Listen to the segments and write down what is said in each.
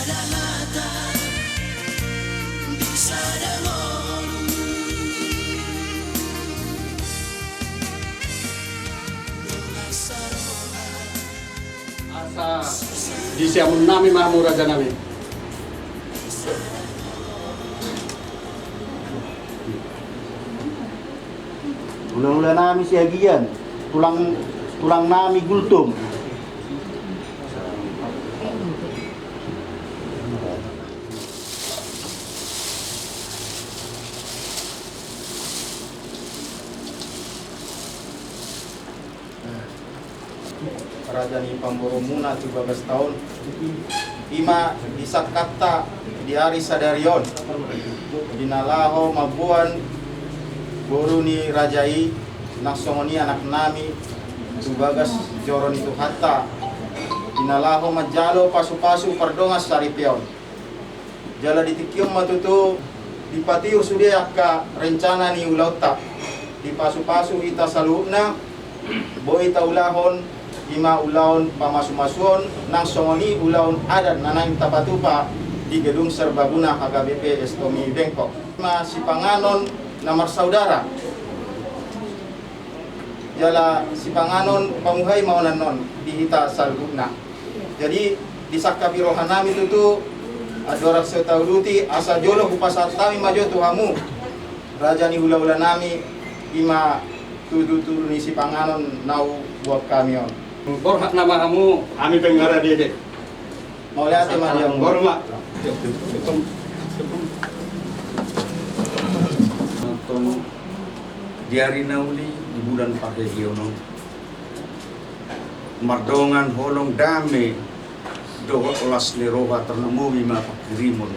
kasalahatan bisa demon asa di siamun nami mahmu raja nami. Ulah-ulah nami siagian, tulang nami gultum. Rajani Pamboromuna 17 tahun Ima disakata di hari sadarion dinalaho mabuan guru ni rajai naksongoni anak nami tubagas joron itu hatta dinalaho majalo pasu-pasu pardongas saripion jala ditikium matutu dipatiu sudia ka rencana ni ulauta di pasu-pasu ita saluna bo ita ulahon ima ulaon pamasu-masuon nang songoni ulaon adat nanang tapatupa di gedung serbaguna HKBP Estomi Bengkok. Si panganon namar saudara. Jala si panganon pamuhay maunan non di hita salguna. Jadi di sakka birohan nami itu adorak setauluti asa jolo kupasat kami majo tuhamu. Raja ni hula-hula nami ima tudu-tudu ni si panganon nau buat kamion. Borhak nama kamu, kami penggara dia. Mau lihat teman yang Bormak. Nonton di hari nauli di bulan Pahediono mardongan holong dame doa olas leroha ternamumi ma pakirimon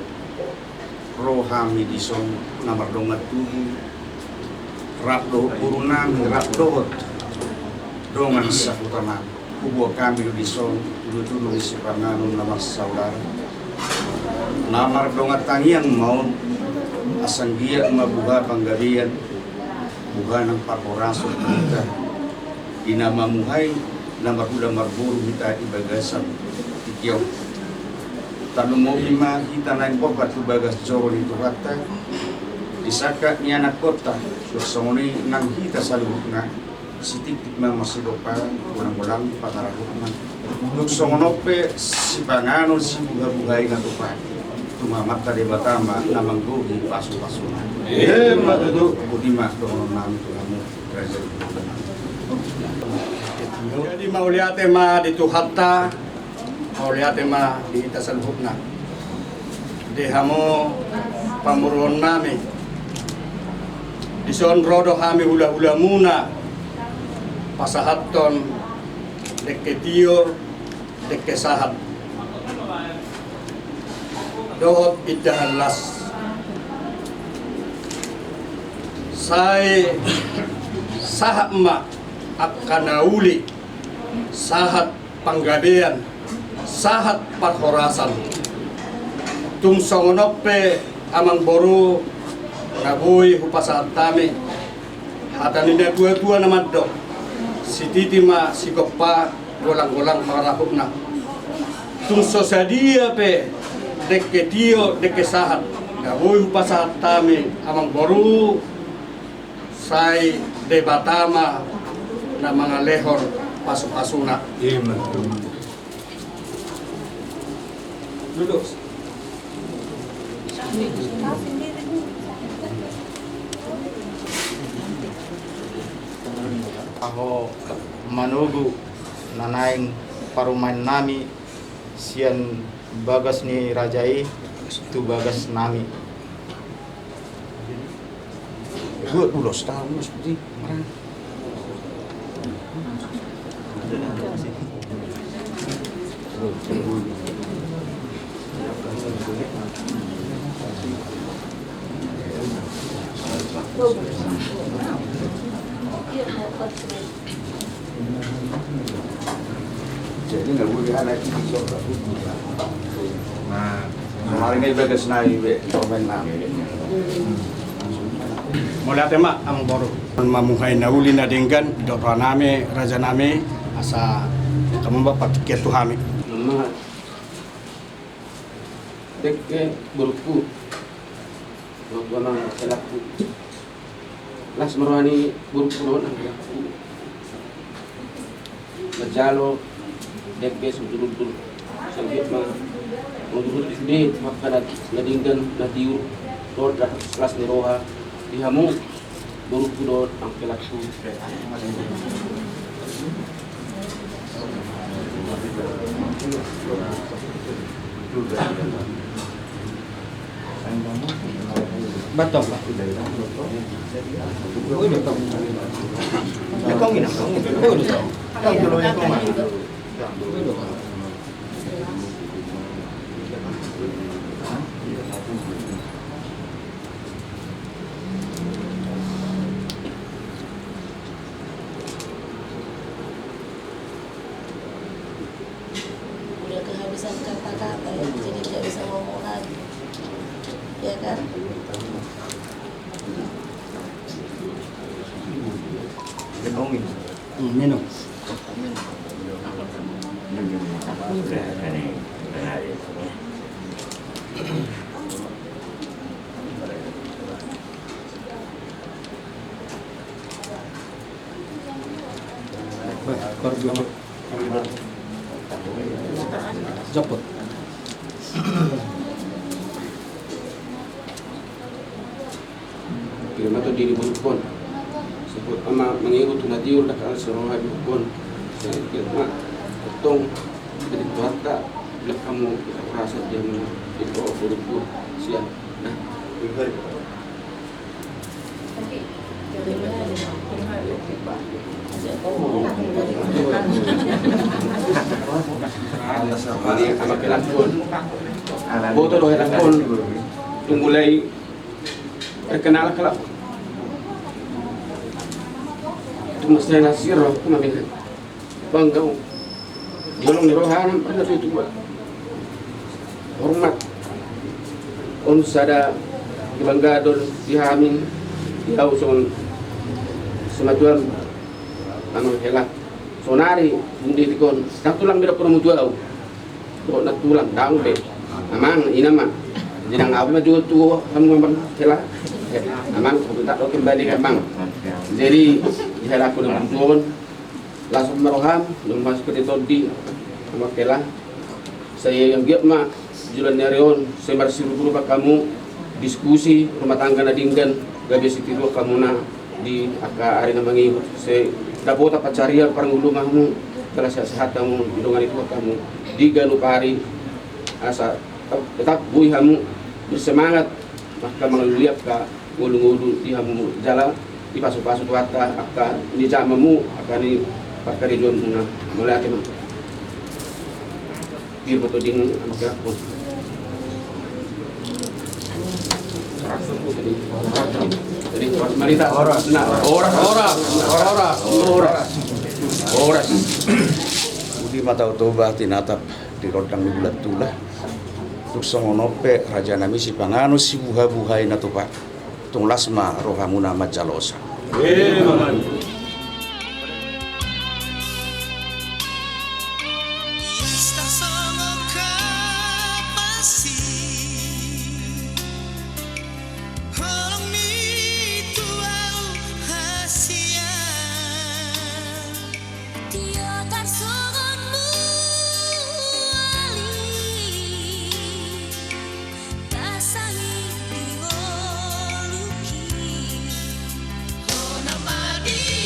rohami dison namardongan tubuh rap doh purunami rap dohot dongan sakutaman kubuah kami di son dulu isi panganun nama saudara namar dongat tangian mau asanggia mabuha panggabian buha ng pakoraso kita dinama muhay namar udah marburu kita ibagasan tikiyaw tanong mo ima kita nain pokat bagas joron itu kata disaka ni anak kota bersongoni nang kita salubuk na sitik-tik mga masidopan, walang-walang patarahuman. Nuksongonope si panganon si buhay-buhay na tupan. Tumamat ka di batama na mangguhi pasu-pasunan. Matutu. Budima doon namin tuhamu. Jadi mauliate ma dituhatta, mauliate ma di itasalhukna. Dehamo pamuron nami. Dison rodo kami hula-hula muna. Pasahaton dekke tio dekke sahat dohot idahalas sai sahat ma akanauli sahat panggabean sahat pathorasan tungsongonope amang boru nabuy hupasahat tami hatanina dua-dua naman do si titi ma si kopa golang-golang marahuk na tung sosadia pe dekke tio dekke sahat gawoy pasahat tami amang boru say debatama na mga lehor pasuk-pasuna. Duduk. Ako manugu nanaing parumain nami sian bagas ni rajai itu bagas nami. Gue ulos tahun seperti marah. Jadi nggak boleh ada lagi di sana. Nah, kemarin ini bagas naik komen nami. Mula tema ang boro mamuhay na uli na dinggan dora nami raja nami asa kamamba pat ketu hami dekke burukku waktu anak kelaku las merohani burukku non ang kelaku majalo dekke sudul sebab mah untuk sudah makanan nadinggan nadiu dor dah kelas neroha dihamu burukku dor ang kelaku Batok lah. Kau gini, Udah kehabisan kata-kata ya, jadi tidak bisa ngomong lagi. Ya kan? minum. Jemput. kirim atau diri burukun sebut ama mengikut nadiur dah kal seroha burukun saya mak potong dari tuata bila kamu rasa dia itu burukun siap nah ini sama kelakon boto doh kelakon mulai terkenal kelak mesti nasiro kami bangga jolong di rohan pernah itu hormat unsada di banggadon dihamin diau son semajuan anu helak sonari bundi tikon tak tulang beda kono mutuau do nak tulang daung be amang inama jinang abu maju tu kamu memang helak amang tak do kembali amang jadi helak kono mutuon langsung meroham lemas seperti tadi amakelah saya yang giat mak julan nerion saya bersiru dulu pak kamu diskusi rumah tangga nadinggan gabi sitiru kamu na di aka hari namangi saya dapat apa carian parang ulu mahmu telah sehat kamu hidungan itu kamu di ganupari asa tetap bui kamu bersemangat maka mengeluliap ka ngulu-ngulu di hamu jalan di pasu-pasu tuata aka ni jamamu aka ni pakari juan muna mulai akan biar betul ding anak aku jadi marita oras Budi matau toba tinatap di rodang di bulat tulah tuk songonope raja nami si pangano si buha-buhai natupa tung lasma rohamuna majalosa Estás solo kapasi Orang itu au hasia Dia tarsunganmu ali Tasangi diwoluki Ona madi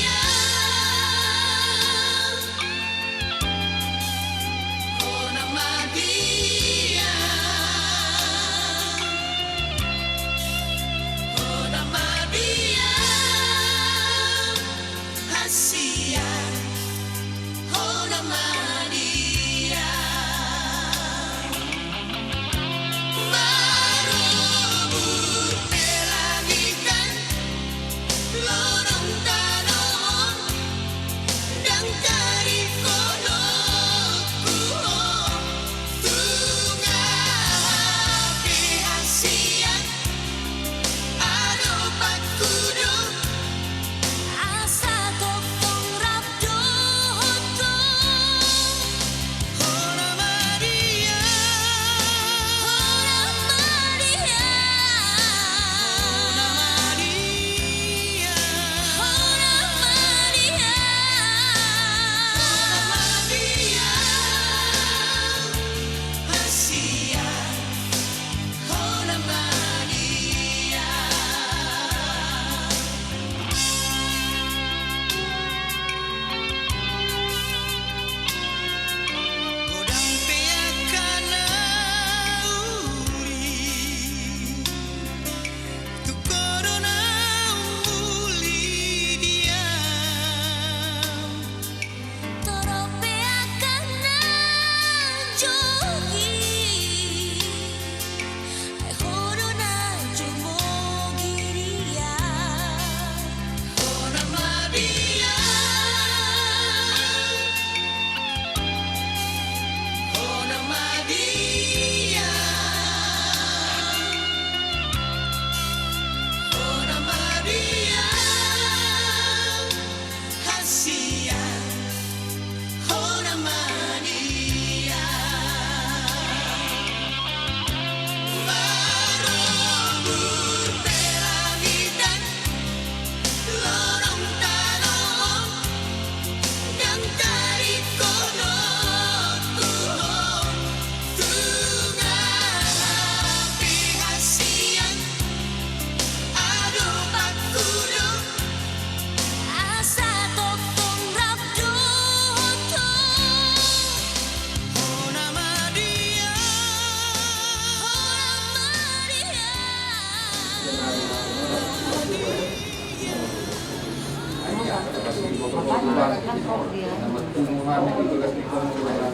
Tuhan na magtungo kami dito lang ni Panginoon.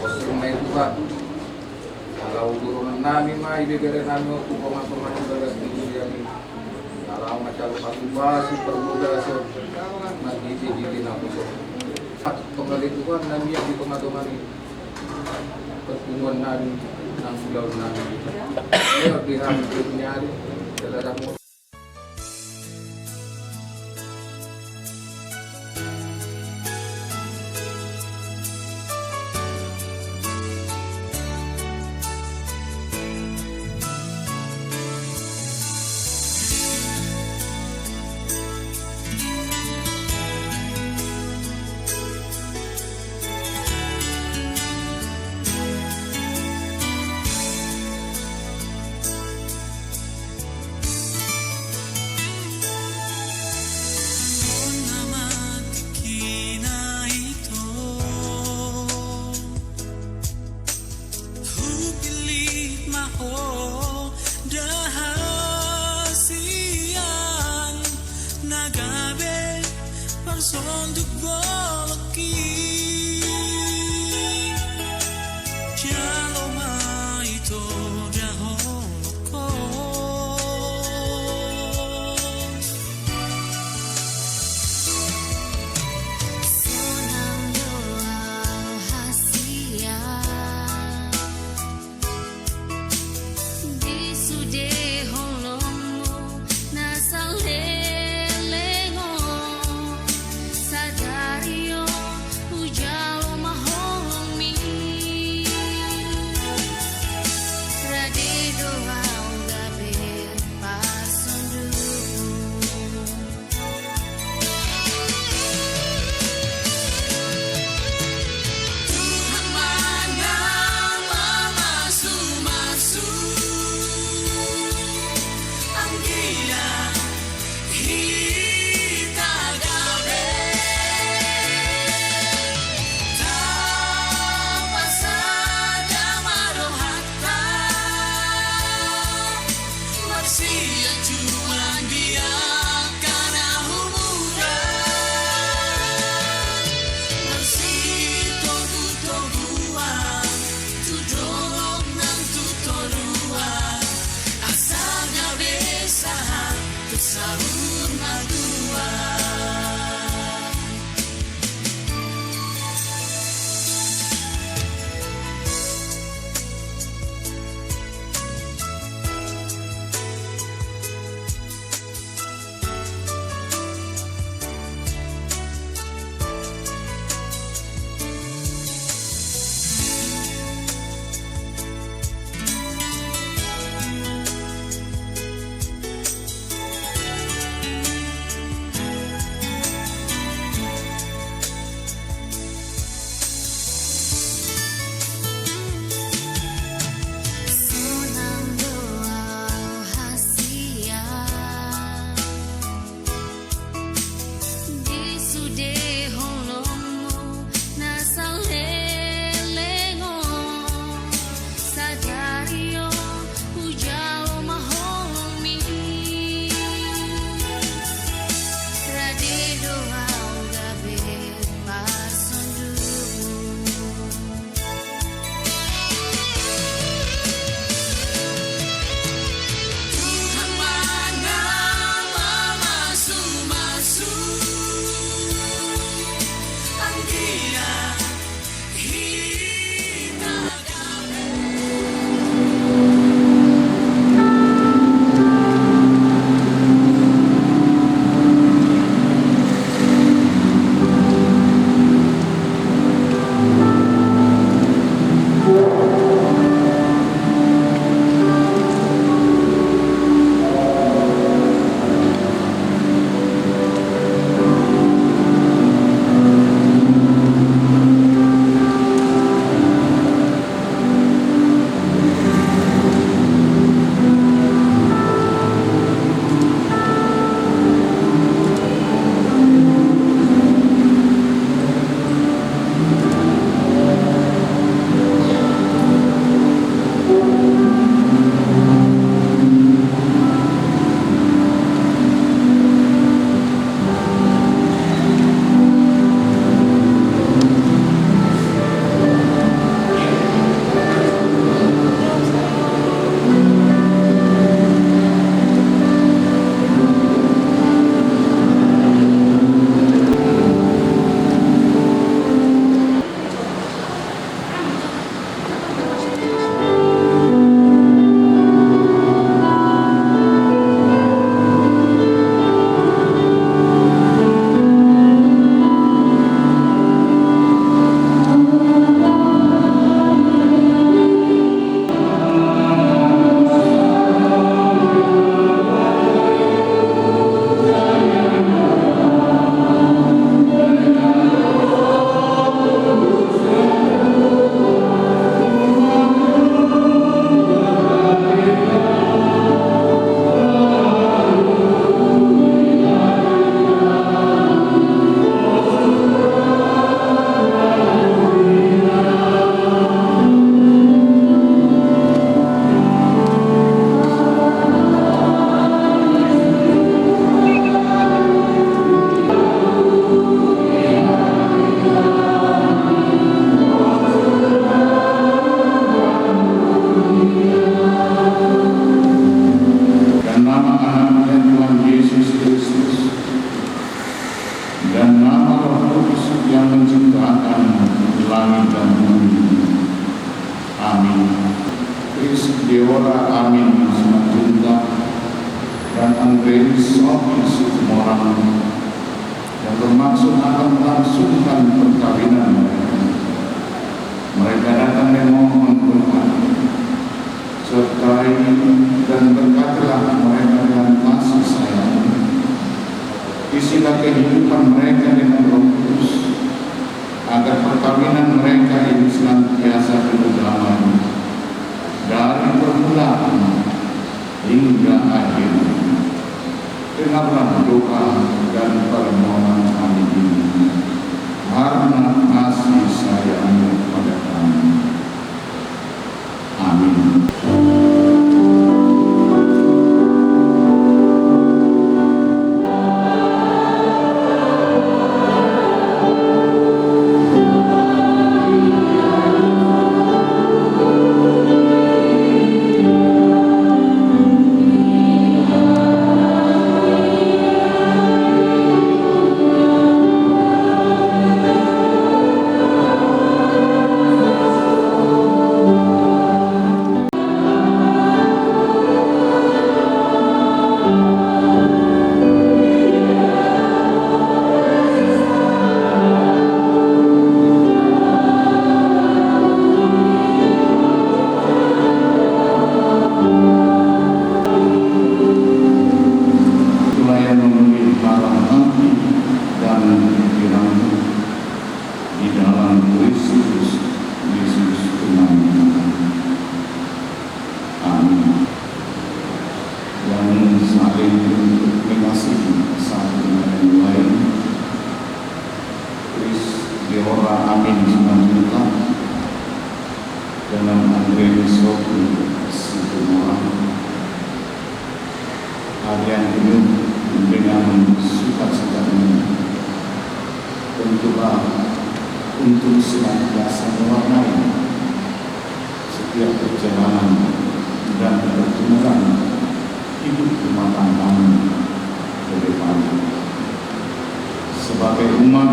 Gusto may Tuhan. Kalau guru namin maibigay namin ako kung mga pamatugalas ni Julian. Kalau macam pagubasi, perbudaso, magigigilin ako so. At pengalituan namin yung di pamatuman pertunguan namin ng pulau namin. Ngayon, di kami nangyari. Talaga mo. Chris Deora Amin Simanjuntak dan Andreas Sofi Sukumorang yang bermaksud akan melangsungkan perkawinan mereka. Mereka datang memohon Tuhan, sertai dan berkatilah mereka dengan kasih sayang. Isilah kehidupan mereka dengan Roh Kudus, agar perkawinan mereka ini senantiasa penuh damai dari permulaan hingga akhir. Dengarlah doa dan permohonan kami ini, karena kasih sayang-Mu pada kami. Amin. Harian ini dengan sukacita ini tentulah untuk senantiasa mewarnai setiap perjalanan dan pertumbuhan hidup rumah tangga ke depan. Sebagai umat,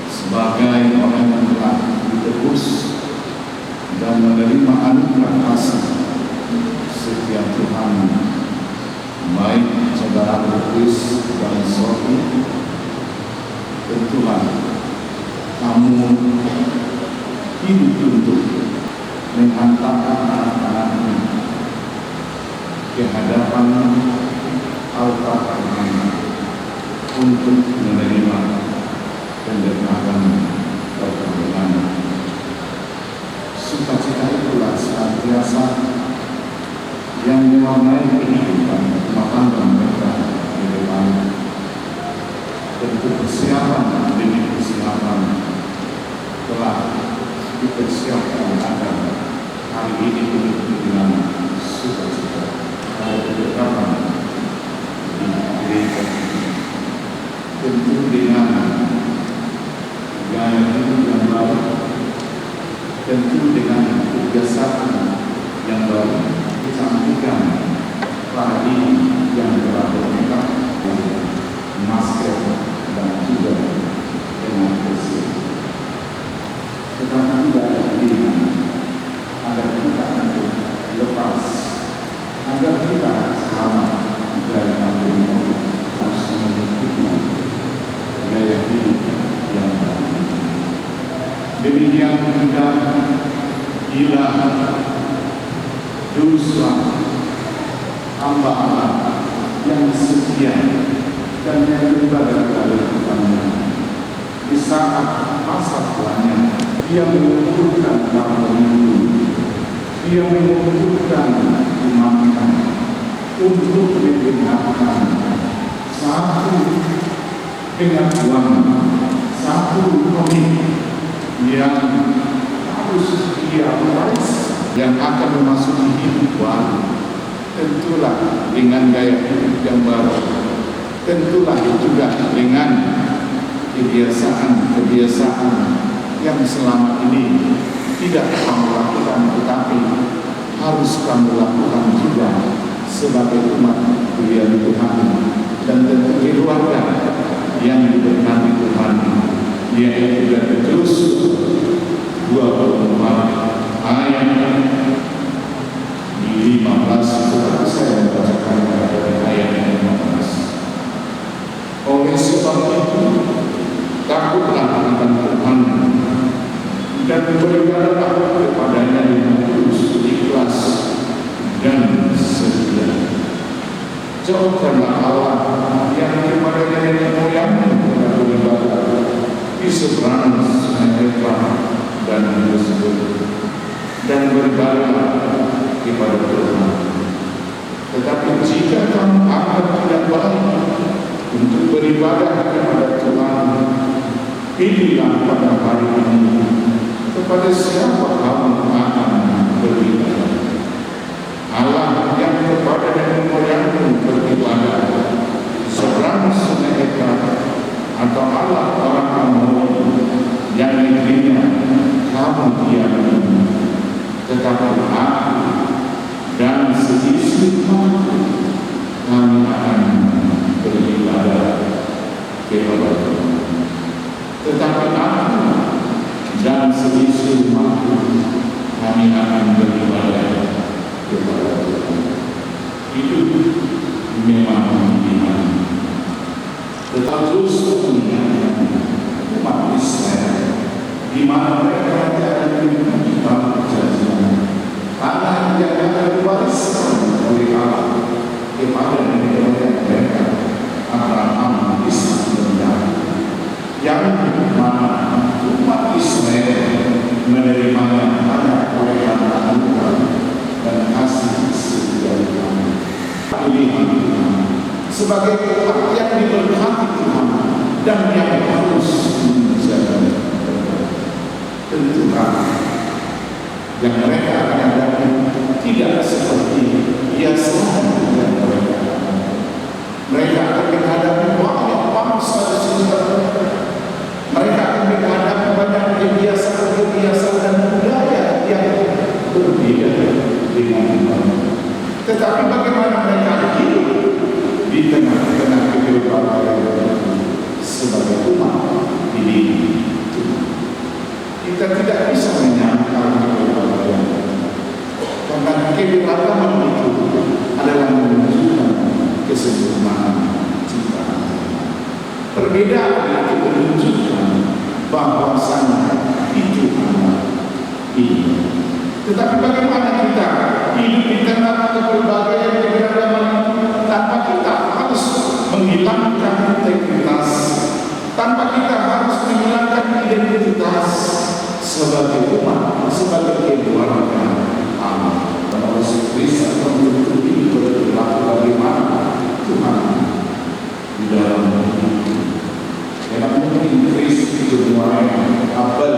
sebagai orang yang telah ditebus dan menerima anugerah kasih setiap Tuhan, baik saudara Chris dan Sofi, tentulah kamu hidup untuk menghantarkan anak-anakmu ke hadapan altar Tuhan untuk menerima pendekatan perkawinan. Sukacita itulah senantiasa yang mewarnai kehidupan rumah tangga mereka di depan. Tentu persiapan demi persiapan telah dipersiapkan agar hari ini penuh dengan sukacita dan kedekatan di gereja. Tentu dengan gaya hidup yang baru, tentu dengan kebiasaan yang baru, kecantikan pagi yang telah bernikah, masker dan juga dengan bersih. Tetapi tidak ada pilihan agar kita nanti lepas, agar kita selamat dari pandemi, harus mengikuti gaya hidup yang baru. Demikian juga bila dosa hamba Allah yang setia dan yang beribadah kepada Tuhannya di saat masa tuanya, dia mengumpulkan para pemimpin, dia mengumpulkan umatnya untuk diperingatkan satu dengan uang, satu komit yang harus dia waris yang akan memasuki hidup baru. Tentulah dengan gaya hidup yang baru, tentulah juga dengan kebiasaan yang selama ini tidak kamu lakukan, tetapi harus kamu lakukan juga sebagai umat pilihan Tuhan dan tentu keluarga yang diberkati Tuhan, yaitu dari Petrus 24 ayat beribadah kepada Tuhan. Tetapi jika kamu akan tidak baik untuk beribadah kepada Tuhan, pilihlah pada hari ini kepada siapa kamu akan beribadah. Allah yang kepada nenek moyangmu beribadah seberang sungai Efrat, atau Allah orang Amori yang negerinya kamu diami. Tetapi aku dan seisi umatku, kami akan beribadah kepada Tuhan. Tetapi aku dan seisi umatku, kami akan beribadah kepada Tuhan. Itu memang pilihan. Tetapi justru umat Israel, di mana mereka tidak memiliki tanah perjanjian, tanah yang akan diwariskan oleh Allah kepada nenek moyang mereka, Abraham, Ishak, dan Yakub, yang mana umat Israel menerimanya hanya oleh karena anugerah dan kasih setia Tuhan. Pilihan Tuhan sebagai umat yang diberkati Tuhan dan yang harus menjaga. Tentukan yang mereka akan hadapi tidak seperti biasanya yang mereka hadapi. Mereka akan menghadapi banyak bangsa di sekitar mereka. Mereka akan menghadapi banyak kebiasaan dan budaya yang berbeda dengan mereka. Tetapi bagaimana mereka hidup di tengah-tengah kehidupan sebagai umat ini? Kita tidak bisa menyangkal keberagaman, karena keberagaman itu adalah menunjukkan kesempurnaan ciptaan. Perbedaan itu menunjukkan bahwasanya itu adalah ini. Tetapi bagaimana kita hidup di tengah berbagai keberagaman tanpa kita harus menghilangkan integritas, tanpa kita harus menghilangkan identitas sebagai umat, sebagai keluarga Allah. Kalau Kristus menuntut ini berlaku bagaimana Tuhan di dalam hidup. Karena mungkin Kristus itu mulai abal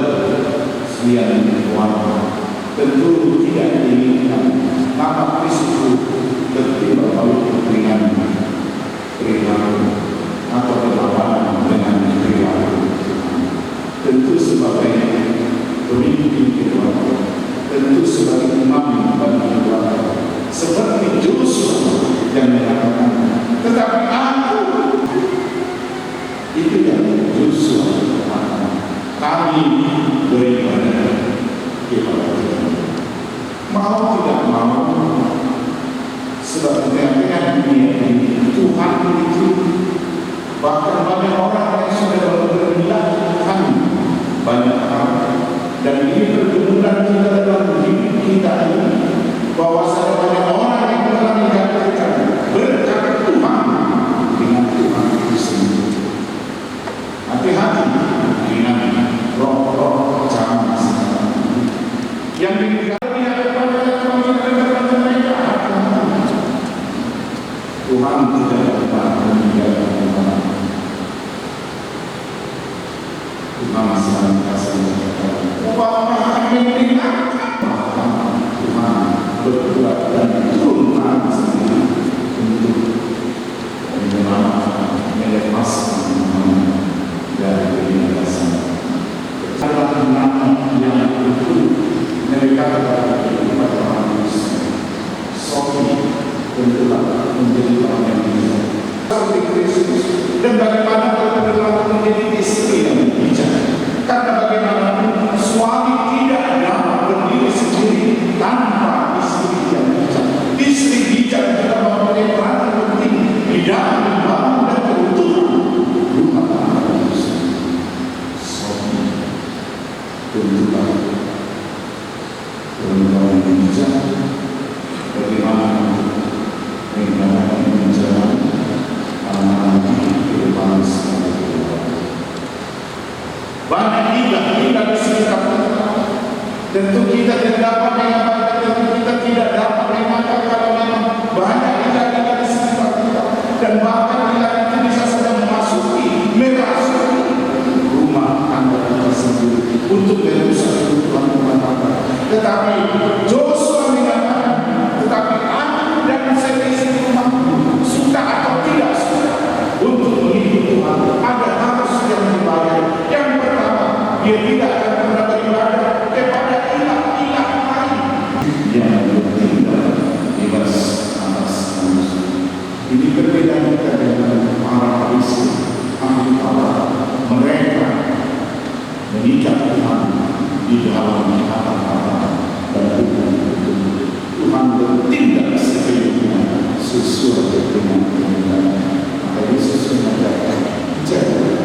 sekian keluarga. Tentu tidak diinginkan nama Kristus tertimpa oleh dengan perilaku atau perlawanan dengan perilaku. Tentu sebagai pemimpin keluarga, tentu sebagai imam bagi keluarga, seperti Joshua yang mengatakan, tetapi aku itu yang Joshua kami beribadah kepada Tuhan. Mau tidak mau, sebabnya dunia ini Tuhan itu, bahkan banyak orang yang sudah berbilang Tuhan banyak orang, dan ini pergumulan kita dalam hidup kita ini, bahwa banyak orang yang telah mengatakan berkat Tuhan dengan Tuhan itu sendiri. Hati-hati dengan roh-roh zaman sekarang yang dikatakan Tuhan tidak dapat meninggalkan Tuhan. Tuhan sedang kasih upah meninggalkan Tuhan berbuat dan turunkan sendiri untuk melepaskan dari kebinasaan. Salah nama yang itu mereka kepada orang Kristen, Sofi tentulah menjadi orang yang bijak seperti Kristus. Dan bagaimana kalau berlaku menjadi istri yang bijak? Karena bagaimanapun suami tidak dapat berdiri sendiri tanpa istri yang bijak. Istri bijak juga mempunyai peran penting di dalam membangun dan keutuhan rumah tangga manusia. Sofi tentulah perempuan yang bijak. Bagaimana menjalankan amanah kehidupan sebagai keluarga. Banyak hibah di sekitar kita. Tentu kita tidak dapat mengabaikan Tetapi Joshua mengatakan, tetapi aku dan seisi rumahku suka atau tidak suka untuk mengikut Tuhan, ada harus yang dibayar. Yang pertama, dia tidak akan pernah beribadah kepada ilah-ilah lain yang tidak bebas atas manusia. Ini berbeda dengan para Farisi, ahli Taurat. Mereka mengikat Tuhan di dalam kata-kata dan hukum. Tuhan bertindak sepenuhnya sesuai dengan kehendak. Maka Yesus mengatakan, jangan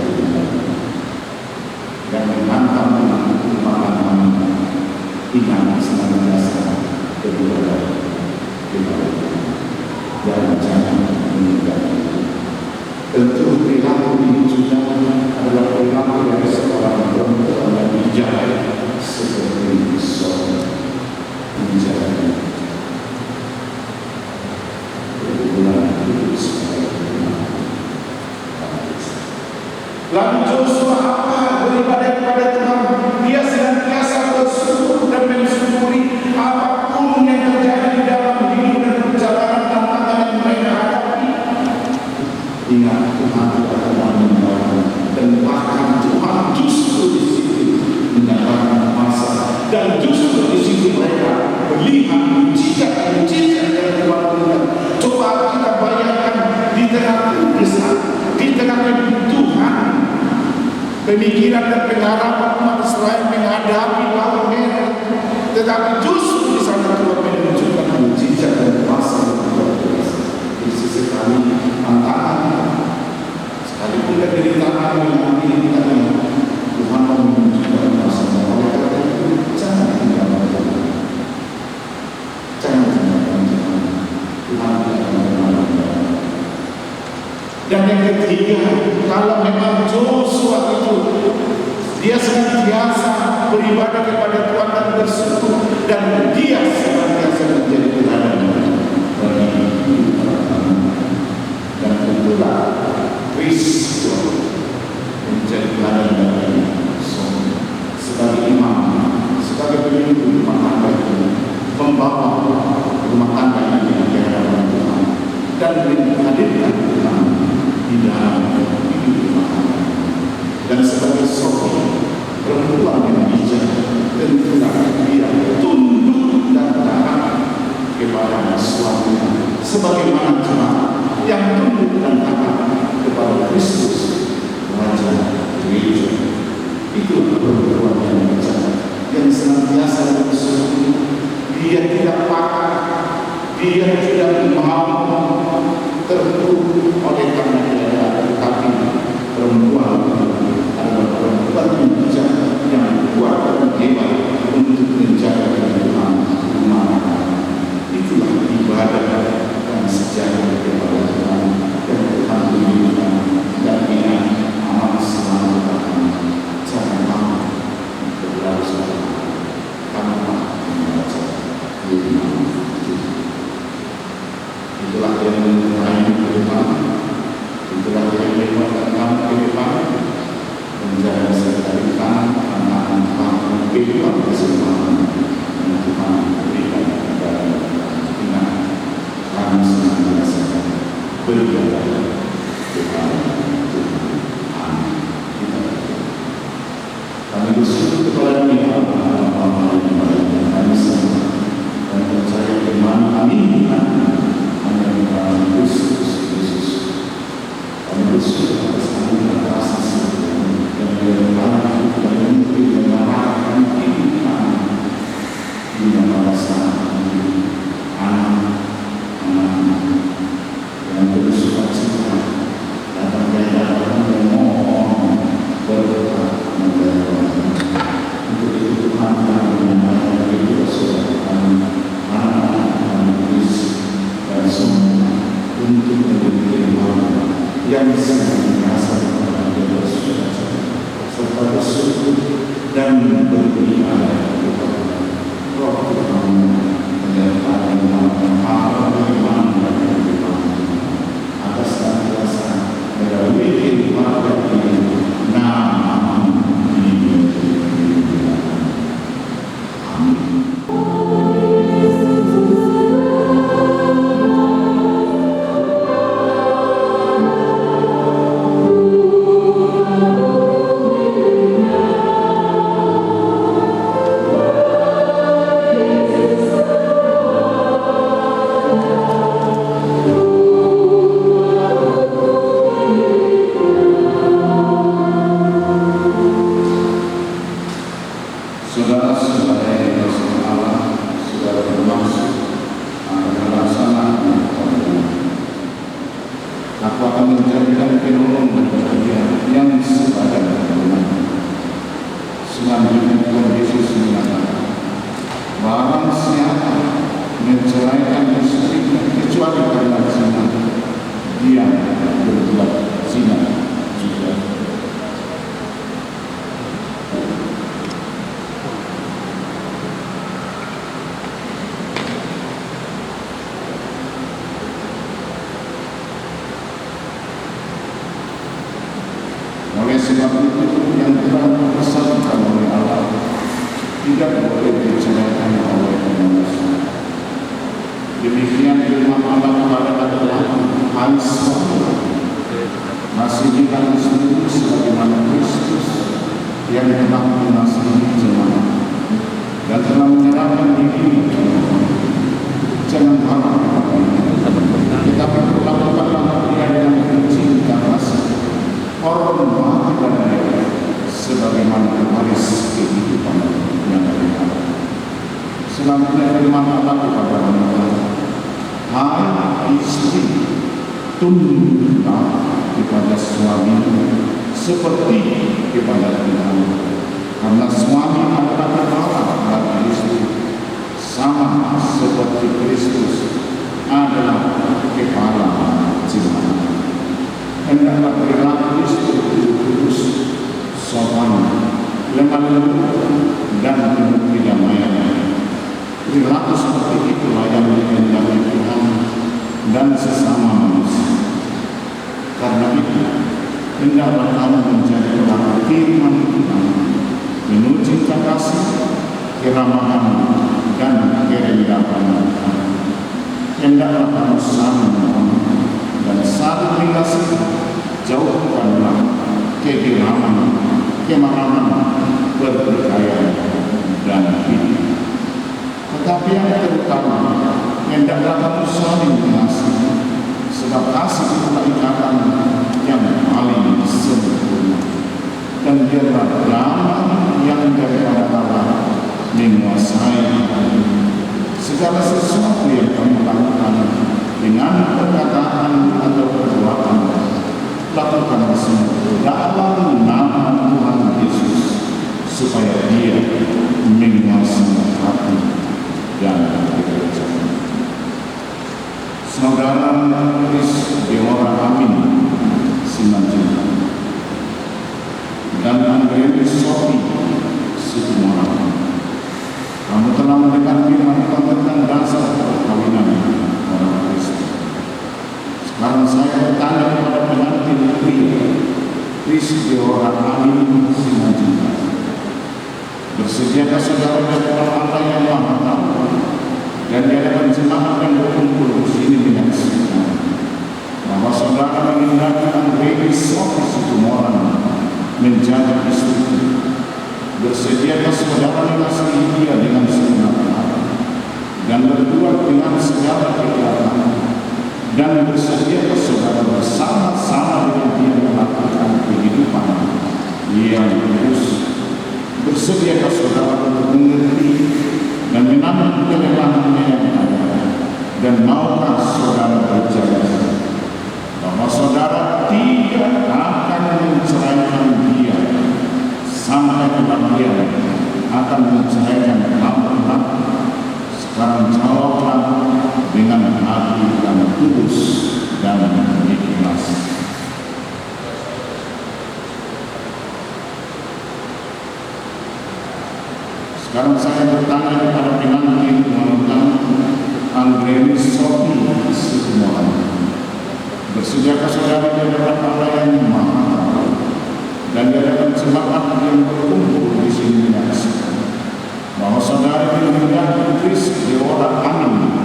dan menantang umat-umat ingat senantiasa berdoa kepada dan jangan meninggalkan. Tentu perilaku ini juga adalah perilaku dari seorang perempuan yang bijak seperti seorang bijak berhubungan hidup sebagai lalu Joshua apa beribadah kepada Tuhan? Dia senantiasa bersyukur dan mensyukuri apapun yang terjadi di dalam hidup dan perjalanan tantangan yang mereka hadapi. Ingat Tuhan akan membawa dan bahkan Tuhan justru di situ menyatakan masa dan justru di situ mereka melihat mujizat-mujizat yang Tuhan berikan. Coba kita bayangkan di tengah kegesan, di tengah kebutuhan, pemikiran dan pengharapan umat Israel menghadapi laut merah, tetapi justru di sana Tuhan menunjukkan mujizat dan kuasa yang luar biasa. Di sisi kami tantangan, sekalipun penderitaan mengalami kita, Tuhan menunjukkan kuasa. Oleh karena itu, jangan tinggalkan Tuhan. Jangan tinggalkan Tuhan. Tuhan tidak mengenal. Dan yang ketiga, kalau memang Joshua itu dia senantiasa beribadah kepada Tuhan dan bersyukur, dan dia senantiasa menjadi teladan bagi dan tentulah Kristus menjadi teladan bagi semua sebagai imam, sebagai pemimpin rumah tangga, membawa rumah tangga ini di hadapan Tuhan dan menghadirkan Tuhan di dalam hidup rumah tangga. Dan sebagai sosok perempuan yang bijak, tentulah dia tunduk dan taat kepada suaminya, sebagaimana jemaat yang tunduk dan taat kepada Kristus, Raja Gereja. Itulah perempuan yang bijak, yang senantiasa bersyukur. Dia tidak pakar, dia tidak mau terpuruk oleh karena dia, tetapi perempuan adalah perempuan yang bijak, yang kuat dan hebat untuk menjaga Tuhan rumah. Itulah ibadah dan sejarah kepada Tuhan yang Tuhan berikan. Dan ingat amat selalu jangan lama berdosa tanpa membaca firman Tuhan. Itulah yang menyertai firman, itulah yang menyebabkan kehidupan menjadi sertaikan anak-anak kehidupan kesempatan yang Tuhan berikan kepada kita. Kami senantiasa beribadah kepada Tuhan. Amin. Kami bersyukur kepada Tuhan kami semua dan menceraikan istrinya kecuali karena zina, dia berbuat zina juga. Oleh sebab itu yang telah dipesankan oleh Allah tidak boleh diceraikan oleh manusia. Demikian firman Allah kepada Abraham, masih kita istri sebagaimana Kristus yang telah mengasihi jemaat dan telah menyerahkan diri. Jangan harap tetapi perlakukanlah dia dengan cinta kasih, hormat dan daya sebagaimana waris kehidupan yang kekal. Selanjutnya firman Allah kepada kita, hai istri, tunduklah kepada suami seperti kepada Tuhan, karena suami adalah kepala bagi istri, sama seperti Kristus adalah kepala jemaat. Hendaklah perilaku istri kudus, sopan, lemah lembut, dan penuh kedamaian. Perilaku seperti itulah yang dikehendaki Tuhan dan sesama manusia. Karena itu, hendaklah kamu menjadi orang firman Tuhan, penuh cinta kasih, keramahan, dan kerendahan. Hendaklah kamu saling menghormati dan saling mengasihi. Jauhkanlah kegeraman, kemarahan, pertikaian, dan hidup. Tetapi yang terutama, hendaklah kamu saling mengasihi, sebab kasih itulah ikatan yang paling sempurna. Dan biarlah damai yang daripada Allah menguasai segala sesuatu yang kamu lakukan dengan perkataan atau perbuatan. Lakukan semua dalam nama Tuhan Yesus, supaya Dia menguasai hati dan pekerjaan. Saudara Kris Deora Amin Simanjuntak dan Andreas Sofi Sukumara, kamu telah mendengar firman tentang dasar perkawinan orang Kristen. Sekarang saya bertanya kepada pengantin pria, Kris Deora Amin Simanjuntak, bersediakah saudara dalam Allah yang Maha Tahu dan di hadapan jemaat yang berkumpul di sini dengan segenap, bahwa saudara menghendaki Andreas Sofi Sukumara menjadi istri? Bersediakah saudara mengasihi dia dengan segenap hati dan berbuat dengan segala kegiatan, dan bersediakah saudara bersama-sama dengan dia melakukan kehidupan yang kudus? Bersediakah saudara untuk mengerti dan menanggung kelemahannya yang ada, dan maukah saudara berjanji bahwa saudara tidak akan menceraikan dia sampai kemudian akan menceraikan kamu? Sekarang jawablah dengan hati yang tulus dan ikhlas. Sekarang saya bertanya kepada pengantin wanita Andreas Sofi Sukumara, bersediakah saudara di hadapan Allah yang Maha Tahu dan di hadapan jemaat yang berkumpul di sini bahwa saudara menghendaki Kris Deora Amin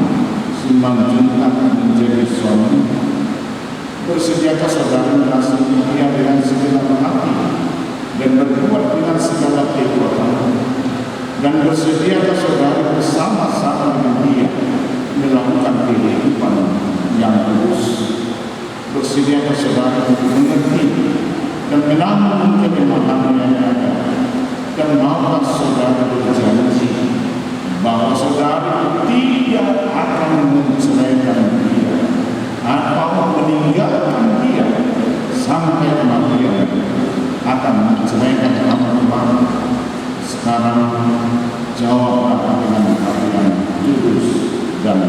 Simanjuntak menjadi suami? Bersediakah saudara mengasihi dia dengan segenap hati dan berbuat dengan segala kekuatan? Dan bersediakah saudara bersama-sama dengan dia melakukan kehidupan yang kudus? Bersediakah saudara untuk mengerti dan menanggung kelemahan yang ada? Dan maukah saudara berjanji bahwa saudara tidak akan menceraikan dia atau meninggalkan dia sampai kematian, akan menceraikan kamu? Sekarang jawablah dengan hati yang tulus dan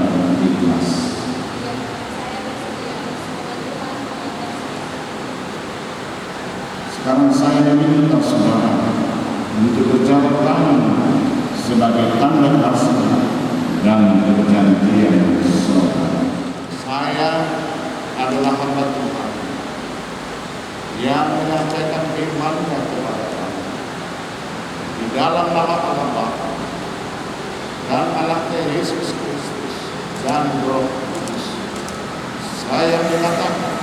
saudara untuk berjabat tangan sebagai tanda kasih dan perjanjian saudara. Saya adalah hamba Tuhan yang menyampaikan firman-Nya kepada kamu di dalam nama Allah Bapa dan Anaknya Yesus Kristus dan Roh Kudus. Saya menyatakan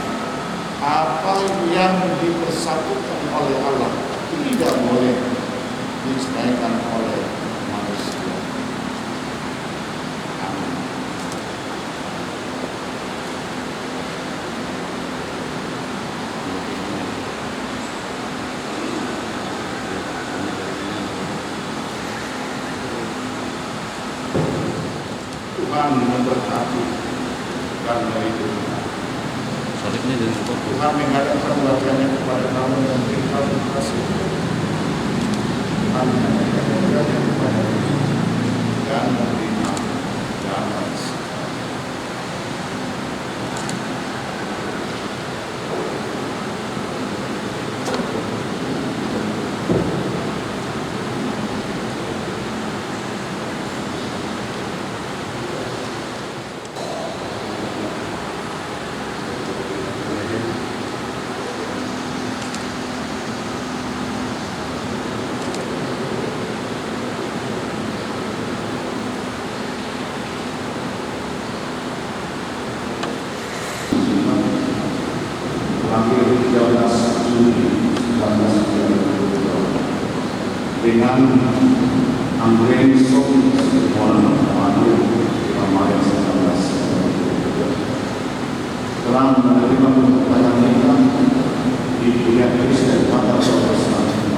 apa yang dipersatukan oleh Allah tidak boleh diceraikan oleh manusia. Amin. Tuhan memberkati dan melindungi. Tuhan menghadapkan wajahnya kepada kamu dan berikan kasih. Tuhan menghadapkan wajahnya kepada kamu dan menerima damai sejahtera. Terakhir 13 Juli 1992 dengan Andre Sofi Molan Madu Ramadan 1992 telah menerima pertanyaan nikah di Kuliah Kristen pada Selatan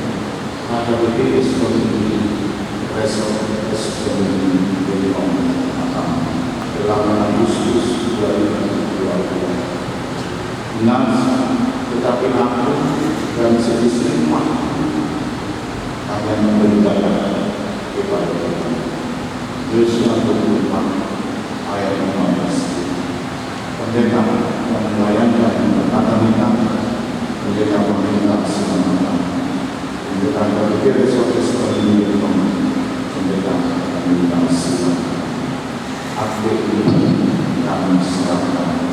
ada berdiri sebagai Resort Esplorasi di Atama 8 Agustus 2022. Tetapi aku dan seistri hanya memberikan kepada Tuhan. Yosua 24 ayat 15. Pendeta yang melayangkan kata nikah, pendeta pemerintah semata. Pendeta berpikir sesuatu seperti ini, pendeta pemerintah semata. Aku ini kami serahkan.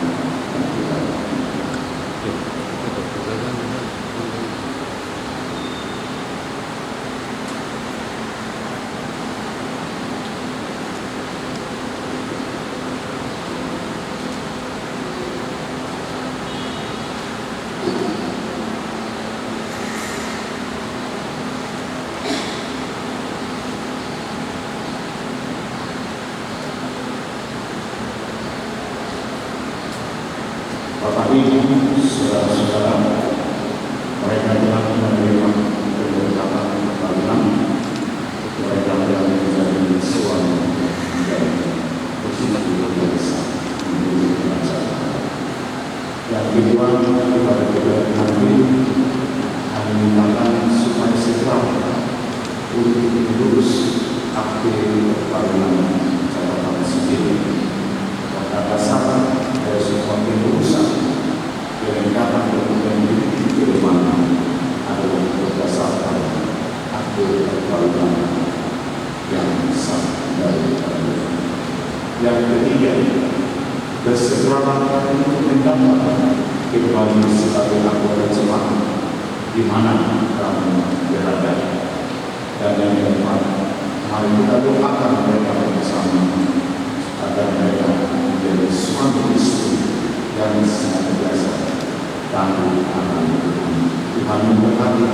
Bapak Ibu, saudara-saudara, mereka telah menerima keberkatan perkawinan, mereka telah menjadi suami dan bersama biasa menjadi pengacara. Yang kedua, kepada keberkatan ini, kami mintakan supaya segera untuk mengurus akte perkawinan catatan sendiri. Pada dasar dari sebuah pengurusan kelengkapan dokumen di mana adalah berdasarkan akte perkawinan yang sah dari perkawinan. Yang ketiga, bersegeralah untuk mendaftar kembali sebagai anggota jemaat di mana kamu berada. Dan yang keempat, mari kita doakan mereka bersama agar mereka menjadi suami istri yang sangat biasa tangguh akan Tuhan memberkati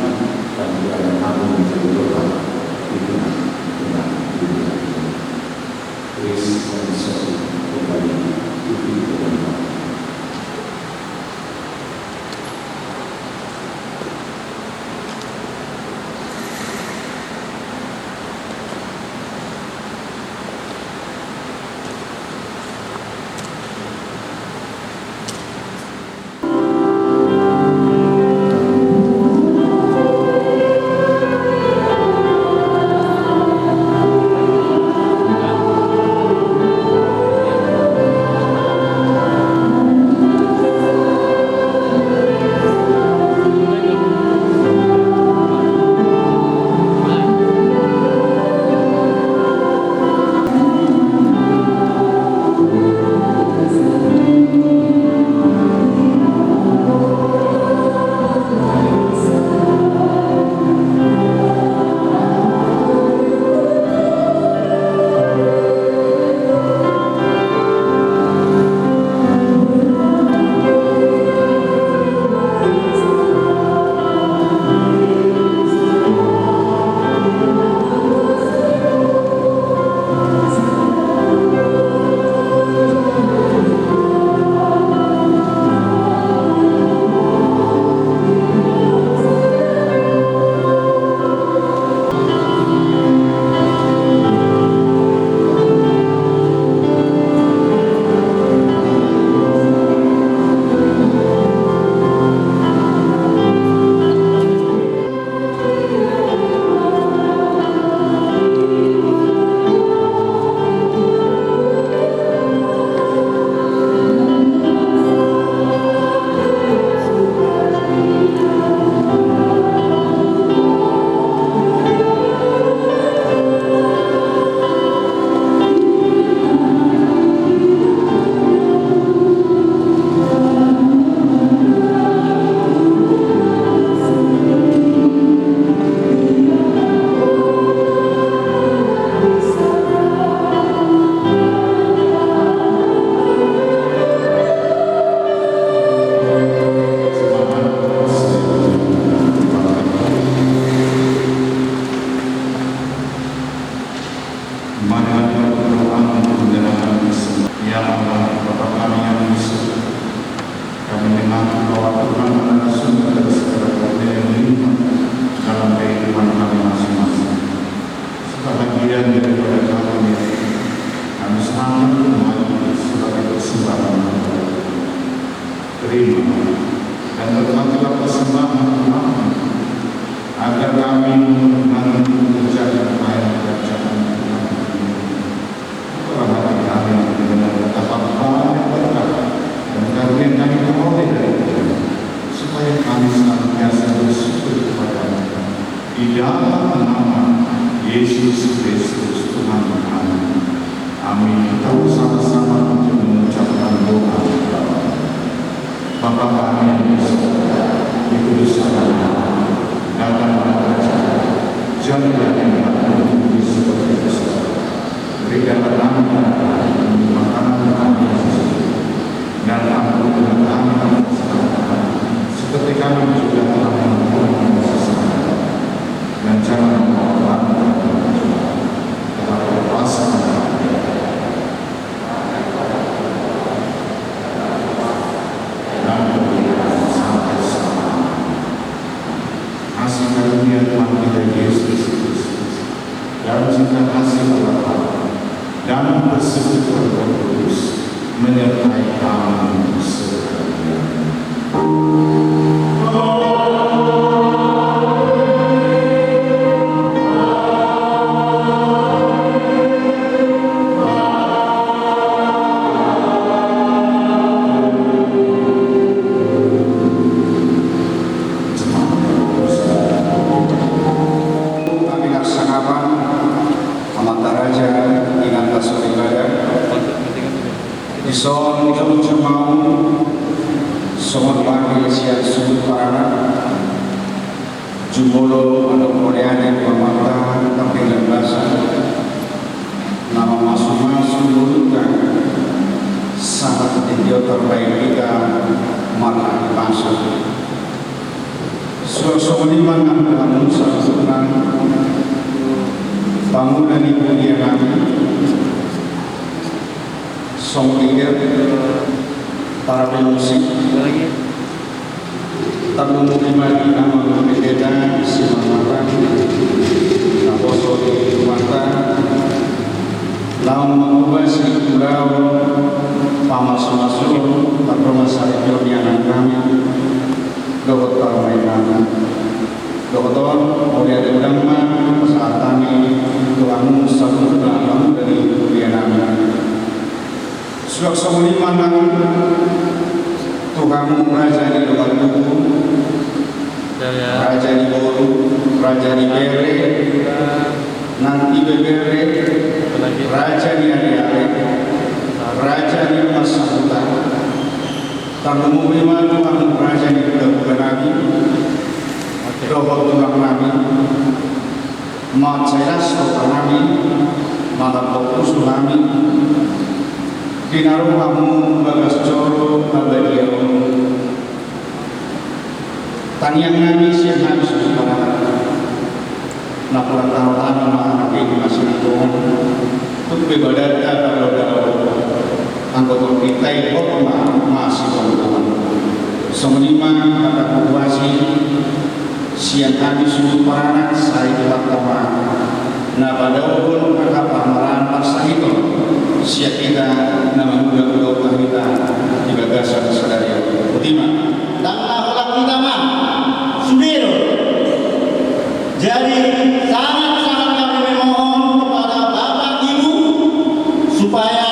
dan biarkan kamu menjadi berkat di tengah dunia. Kristus Yesus kembali hidup kembali. jangan juga telah melakukan kesalahan dan jangan mengorbankan tetapi lepaskan dan berikan sampai selama. Kasih karunia Tuhan kita Yesus Kristus dan cinta kasih Allah dan persekutuan Roh Kudus menyertai kami sekalian. Kami laksanakan Amata Raja dengan tasur ibadah di son kamu cemau somon wakil siap sudut parana jumolo ada koreane pamata tampilan bahasa nama masuk-masuk lulukan sangat video terbaik kita malah masuk suasana liman namun sangat bangunan ibu dia kami song leader para pemusik tamu mukimah nama pendeta Simamatan Naposo di Rumata laun mengubasi pulau pamas-masuk terproma saripio yang kami dokter mainan dokter oleh ulama saat kami tuamu satu dalam dari kuliah suasana liman Tuhanmu Raja di luar tubuh, Raja di Bolu, Raja di Bere, nanti Bebere, Raja di Are-Are, Raja di Masakuta, tamu lima Tuhanmu Raja di bulan Nabi, Doa Tuhan Nabi, Maceras Tuhan Nabi, Malam Fokus Nabi, Dinaruh kamu bagas coro bagian tanyang nangis yang habis berparah napuran taruhan nama ini masih itu untuk ibadat kalau anggota kita itu masih teman-teman semenima kata kuasi siang habis berparah saya telah teman nah pada pun kata pamaran paksa itu siap kita nama muda-muda kita di bagasan saudara Ultima dan akhlak kita mah sudiro. Jadi sangat-sangat kami memohon kepada Bapak Ibu supaya